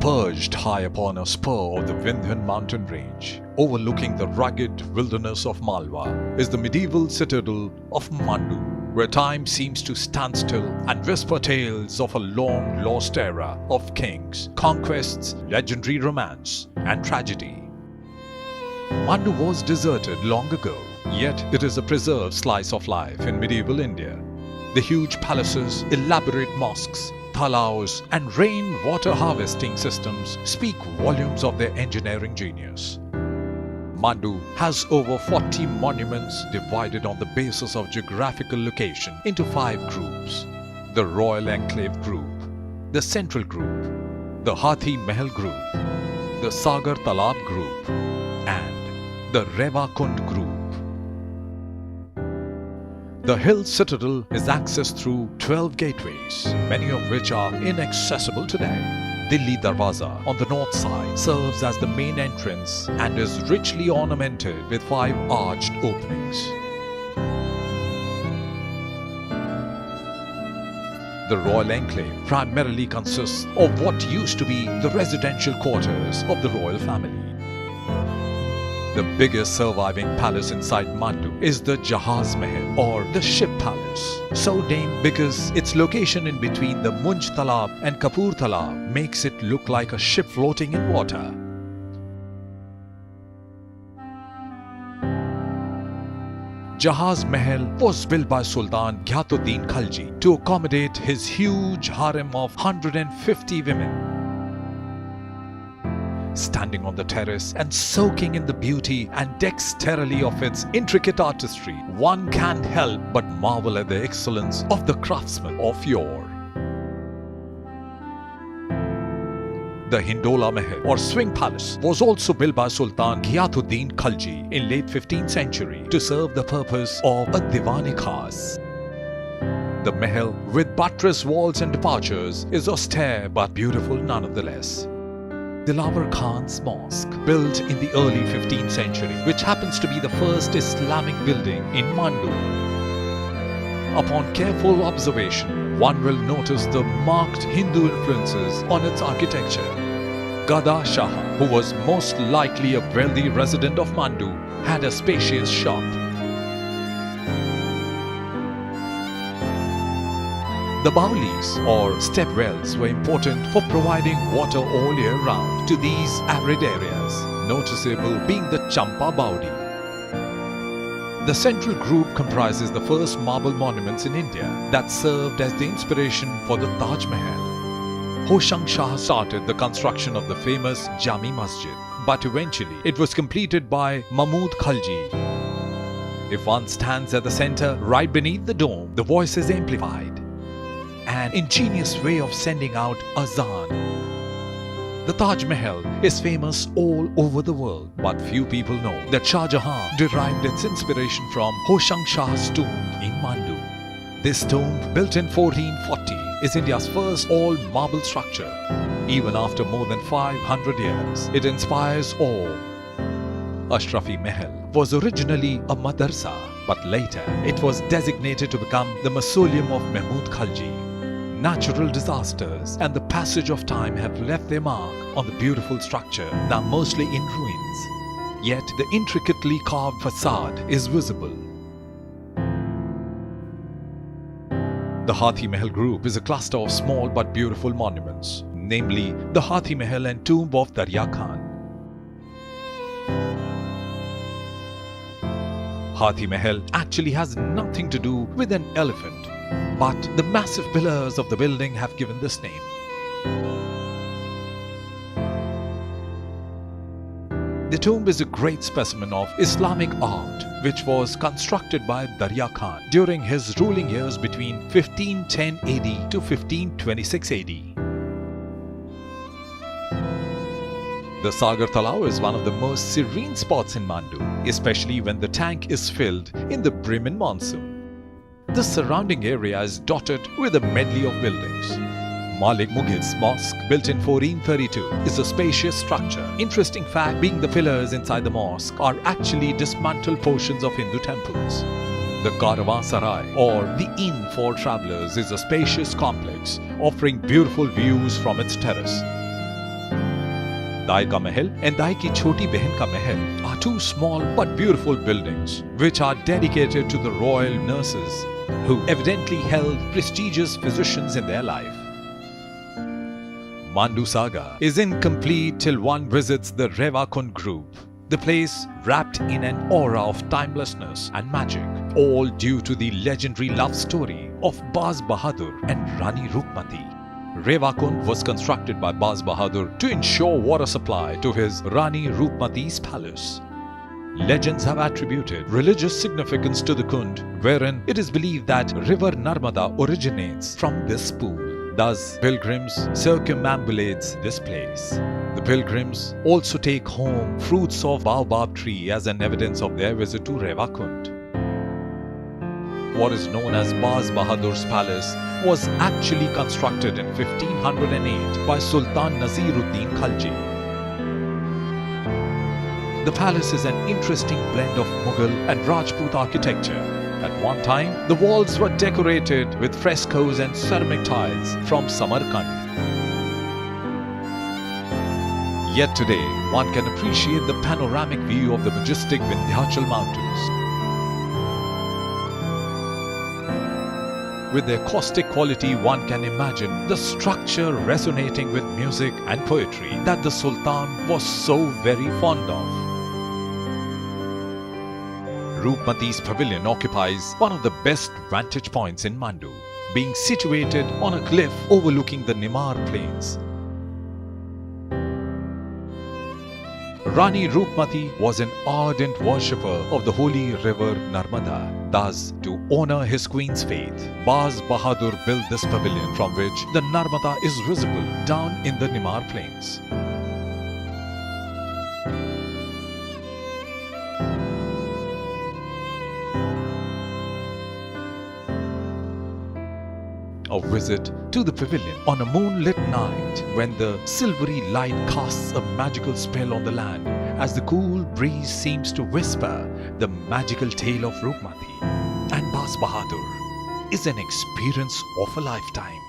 Perched high upon a spur of the Vindhyan mountain range, overlooking the rugged wilderness of Malwa, is the medieval citadel of Mandu, where time seems to stand still and whisper tales of a long lost era of kings, conquests, legendary romance, and tragedy. Mandu was deserted long ago, yet it is a preserved slice of life in medieval India. The huge palaces, elaborate mosques, talaus, and rainwater harvesting systems speak volumes of their engineering genius. Mandu has over 40 monuments divided on the basis of geographical location into 5 groups: the Royal Enclave Group, the Central Group, the Hathi Mahal Group, the Sagar Talab Group, and the Rewa Kund Group. The hill citadel is accessed through 12 gateways, many of which are inaccessible today. Dilli Darwaza on the north side serves as the main entrance and is richly ornamented with 5 arched openings. The Royal Enclave primarily consists of what used to be the residential quarters of the royal family. The biggest surviving palace inside Mandu is the Jahaz Mahal, or the Ship Palace, so named because its location in between the Munj Talab and Kapur Talab makes it look like a ship floating in water. Jahaz Mahal was built by Sultan Ghyatuddin Khalji to accommodate his huge harem of 150 women. Standing on the terrace and soaking in the beauty and dexterity of its intricate artistry, one can't help but marvel at the excellence of the craftsmen of yore. The Hindola Mahal, or Swing Palace, was also built by Sultan Ghyatuddin Khalji in late 15th century to serve the purpose of a Diwani Khas. The Mahal, with buttress walls and departures, is austere but beautiful nonetheless. Dilawar Khan's Mosque, built in the early 15th century, which happens to be the first Islamic building in Mandu. Upon careful observation, one will notice the marked Hindu influences on its architecture. Gada Shah, who was most likely a wealthy resident of Mandu, had a spacious shop. The Baulis, or step wells, were important for providing water all year round to these arid areas, noticeable being the Champa Baudi. The central group comprises the first marble monuments in India that served as the inspiration for the Taj Mahal. Hoshang Shah started the construction of the famous Jami Masjid, but eventually it was completed by Mahmud Khalji. If one stands at the center, right beneath the dome, the voice is amplified. An ingenious way of sending out azan. The Taj Mahal is famous all over the world, but few people know that Shah Jahan derived its inspiration from Hoshang Shah's tomb in Mandu. This tomb, built in 1440, is India's first all-marble structure. Even after more than 500 years, it inspires awe. Ashrafi Mahal was originally a madrasa, but later it was designated to become the mausoleum of Mahmud Khalji. Natural disasters and the passage of time have left their mark on the beautiful structure, now mostly in ruins. Yet the intricately carved facade is visible. The Hathi Mahal group is a cluster of small but beautiful monuments, namely the Hathi Mahal and tomb of Darya Khan. Hathi Mahal actually has nothing to do with an elephant, but the massive pillars of the building have given this name. The tomb is a great specimen of Islamic art, which was constructed by Darya Khan during his ruling years between 1510 AD to 1526 AD. The Sagar Talao is one of the most serene spots in Mandu, especially when the tank is filled in the Brahmin monsoon. The surrounding area is dotted with a medley of buildings. Malik Mughil's mosque, built in 1432, is a spacious structure. Interesting fact being the pillars inside the mosque are actually dismantled portions of Hindu temples. The Caravanserai, or the inn for travelers, is a spacious complex offering beautiful views from its terrace. Dai Ka Mahal and Dai Ki Choti Behan Ka Mahal are two small but beautiful buildings which are dedicated to the royal nurses who evidently held prestigious positions in their life. Mandu saga is incomplete till one visits the Revakund group, the place wrapped in an aura of timelessness and magic, all due to the legendary love story of Baz Bahadur and Rani Rupmati. Revakund was constructed by Baz Bahadur to ensure water supply to his Rani Rupmati's palace. Legends have attributed religious significance to the Kund, wherein it is believed that river Narmada originates from this pool. Thus, pilgrims circumambulate this place. The pilgrims also take home fruits of baobab tree as an evidence of their visit to Revakund. What is known as Baz Bahadur's palace was actually constructed in 1508 by Sultan Naseeruddin Khalji. The palace is an interesting blend of Mughal and Rajput architecture. At one time, the walls were decorated with frescoes and ceramic tiles from Samarkand. Yet today, one can appreciate the panoramic view of the majestic Vindhyachal mountains. With their caustic quality, one can imagine the structure resonating with music and poetry that the Sultan was so very fond of. Rupmati's pavilion occupies one of the best vantage points in Mandu, being situated on a cliff overlooking the Nimar plains. Rani Rupmati was an ardent worshipper of the holy river Narmada. Thus, to honor his queen's faith, Baz Bahadur built this pavilion from which the Narmada is visible down in the Nimar plains. A visit to the pavilion on a moonlit night when the silvery light casts a magical spell on the land as the cool breeze seems to whisper the magical tale of Rupmati and Baz Bahadur is an experience of a lifetime.